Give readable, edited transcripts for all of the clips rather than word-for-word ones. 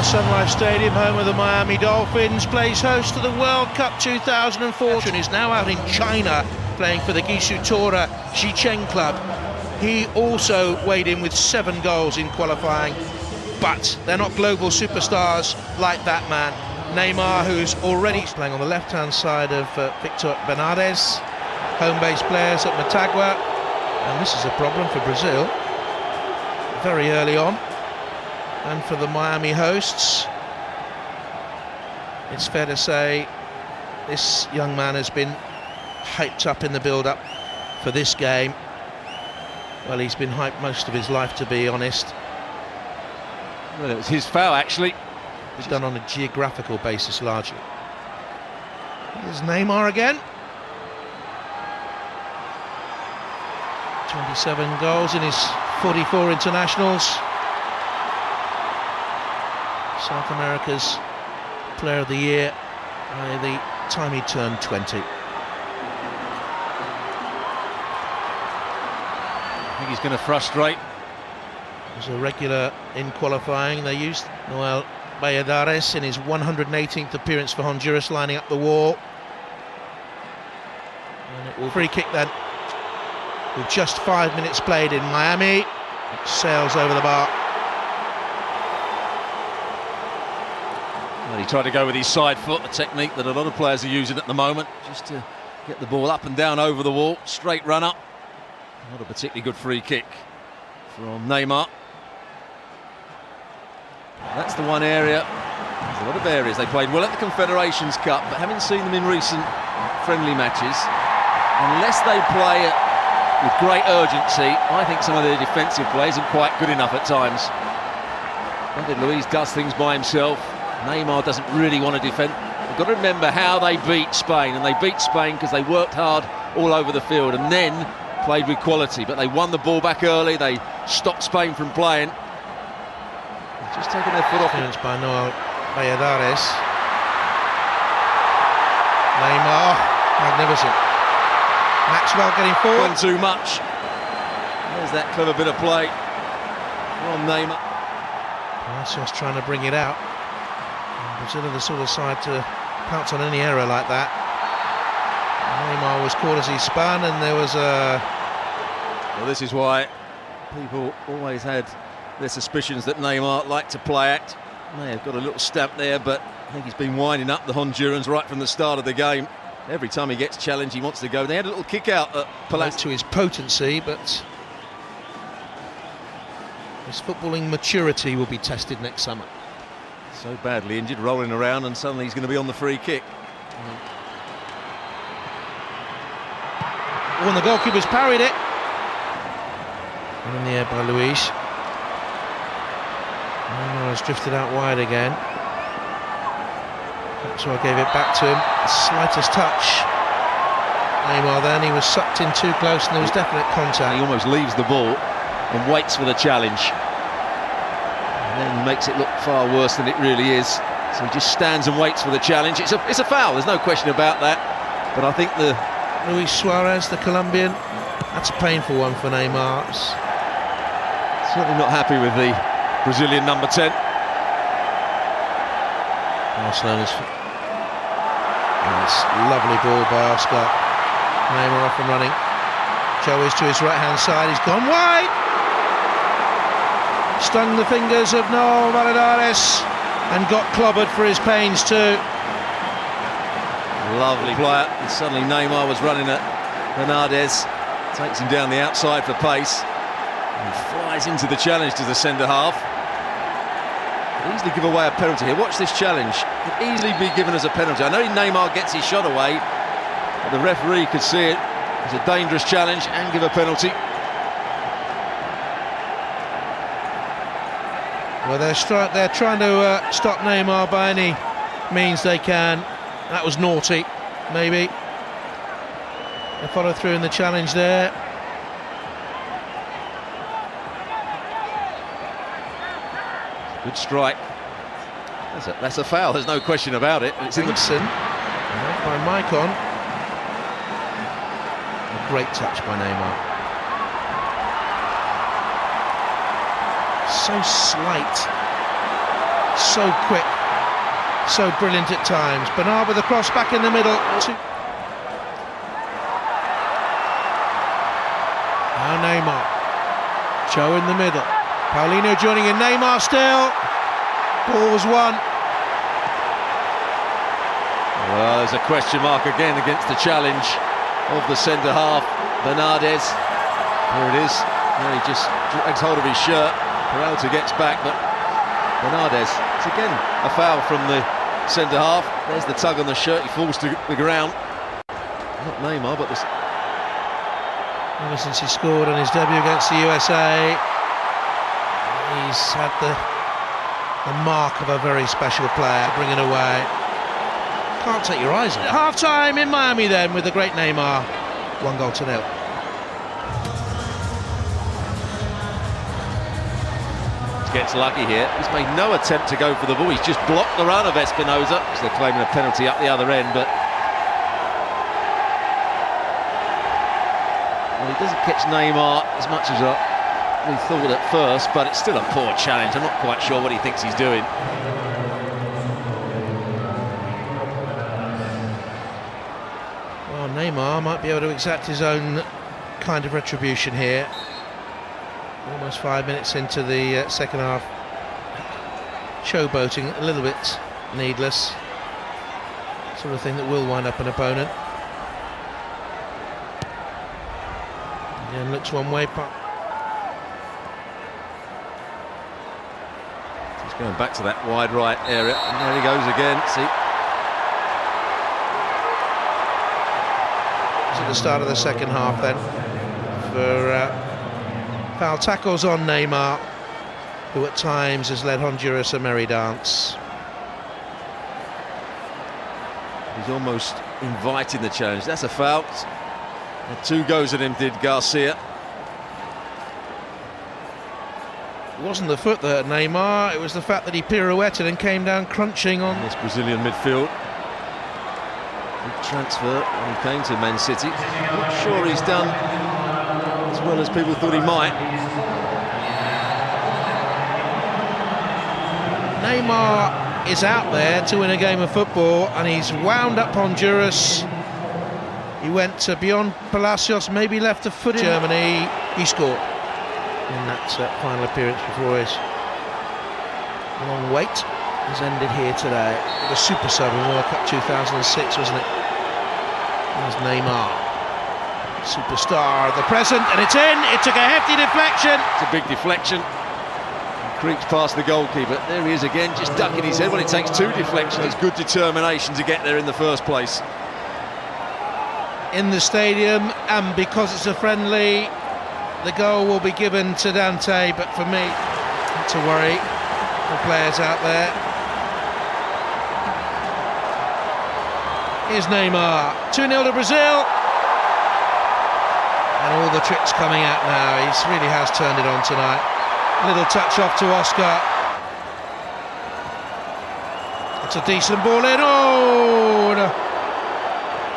the Sun Life Stadium, home of the Miami Dolphins, plays host to the World Cup 2004 and is now out in China playing for the Guizhou Tora Xicheng club. He also weighed in with 7 goals in qualifying, but they're not global superstars like that man. Neymar, who's already playing on the left-hand side of Victor Bernardes, home-based players at Motagua, and this is a problem for Brazil very early on. And for the Miami hosts, it's fair to say this young man has been hyped up in the build-up for this game. Well, he's been hyped most of his life, to be honest. Well, it was his foul, actually. It's done on a geographical basis, largely. Here's Neymar again. 27 goals in his 44 internationals. South America's Player of the Year by the time he turned 20. I think he's going to frustrate. As a regular in qualifying, they used Noel Valladares in his 118th appearance for Honduras, lining up the wall. And it will free kick then, with just 5 minutes played in Miami. It sails over the bar. Well, he tried to go with his side foot, a technique that a lot of players are using at the moment, just to get the ball up and down over the wall. Straight run up. Not a particularly good free kick from Neymar. That's the one area. There's a lot of areas. They played well at the Confederations Cup, but having seen them in recent friendly matches, unless they play with great urgency, I think some of their defensive play isn't quite good enough at times. David Luiz does things by himself. Neymar doesn't really want to defend. We've got to remember how they beat Spain, and they beat Spain because they worked hard all over the field and then played with quality. But they won the ball back early. They stopped Spain from playing. They've just taken their foot off. By Noel Valladares. Neymar, magnificent. Maxwell getting forward. Gone too much. There's that clever bit of play from Neymar. Palacios trying to bring it out. And Brazil are the sort of side to pounce on any error like that. Neymar was caught as he spun, and there was a... Well, this is why people always had their suspicions that Neymar liked to play act. May have got a little stamp there, but I think he's been winding up the Hondurans right from the start of the game. Every time he gets challenged, he wants to go. They had a little kick out at Palacios. To his potency, but his footballing maturity will be tested next summer. So badly injured, rolling around, and suddenly he's going to be on the free kick. When the goalkeeper's parried it. And in the air by Luiz. Neymar has drifted out wide again. So I gave it back to him. The slightest touch. Neymar then, he was sucked in too close and there was definite contact. He almost leaves the ball and waits for the challenge. And then makes it look far worse than it really is. So he just stands and waits for the challenge. It's a foul, there's no question about that. But I think the... Luis Suarez, the Colombian, that's a painful one for Neymar. Certainly not happy with the Brazilian number 10. Barcelona's... Nice, lovely ball by Oscar. Neymar off and running. Joe is to his right-hand side, he's gone wide! Stung the fingers of Noel Valladares and got clobbered for his pains too. Lovely player, and suddenly Neymar was running at Bernardes, takes him down the outside for pace, and flies into the challenge to the centre-half. Could easily give away a penalty here. Watch this challenge, could easily be given as a penalty. I know Neymar gets his shot away, but the referee could see it as a dangerous challenge and give a penalty. Well, they're trying to stop Neymar by any means they can. That was naughty, maybe. They follow through in the challenge there. Good strike. That's a foul, there's no question about it. It's Vincent, by Maicon. A great touch by Neymar. So slight. So quick, so brilliant at times. Bernard with the cross back in the middle. Now Neymar. Joe in the middle. Paulinho joining in. Neymar still. Ball was won. Well, there's a question mark again against the challenge of the centre half, Bernardes. There it is. There he just drags hold of his shirt. Peralta gets back, but Bernardes, it's again a foul from the centre half. There's the tug on the shirt, he falls to the ground. Not Neymar, but this. Ever since he scored on his debut against the USA, he's had the mark of a very special player, bringing away. Can't take your eyes off. Half-time in Miami then with the great Neymar. 1-0. Gets lucky here. He's made no attempt to go for the ball. He's just blocked the run of Espinosa. So they're claiming a penalty up the other end, but well, he doesn't catch Neymar as much as we thought at first, but it's still a poor challenge. I'm not quite sure what he thinks he's doing. Well, Neymar might be able to exact his own kind of retribution here. Almost 5 minutes into the second half. Showboating a little bit needless. Sort of thing that will wind up an opponent. Again, looks one way. He's going back to that wide right area, and there he goes again. See, it's at the start of the second half then for foul tackles on Neymar, who at times has led Honduras a merry dance. He's almost inviting the challenge. That's a foul. And 2 goes at him, did Garcia. It wasn't the foot that hurt Neymar, it was the fact that he pirouetted and came down crunching on this Brazilian midfield. Big transfer when he came to Man City. Not sure he's done as well as people thought he might. Neymar is out there to win a game of football, and he's wound up Honduras. He went beyond Palacios, maybe left a foot in Germany. He scored in that final appearance before his long wait has ended here today. The super sub in World Cup 2006, wasn't it? There's Neymar, superstar of the present, and it's in. It took a hefty deflection. It's a big deflection. He creeps past the goalkeeper. There he is again, just ducking his head. Well, it takes 2 deflections. It's good determination to get there in the first place. In the stadium, and because it's a friendly, the goal will be given to Dante, but for me, not to worry, the players out there. Here's Neymar, 2-0 to Brazil. And all the tricks coming out now. He really has turned it on tonight. Little touch off to Oscar. It's a decent ball in. Oh, no.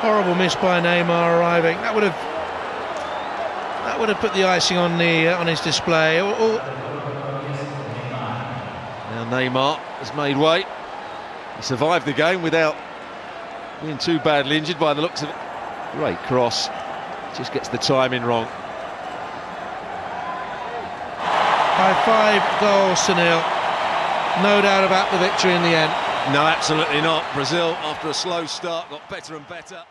Horrible miss by Neymar arriving. That would have put the icing on his display. Now Neymar has made way. He survived the game without being too badly injured by the looks of it. Great cross. Just gets the timing wrong. By 5-0. No doubt about the victory in the end. No, absolutely not. Brazil, after a slow start, got better and better.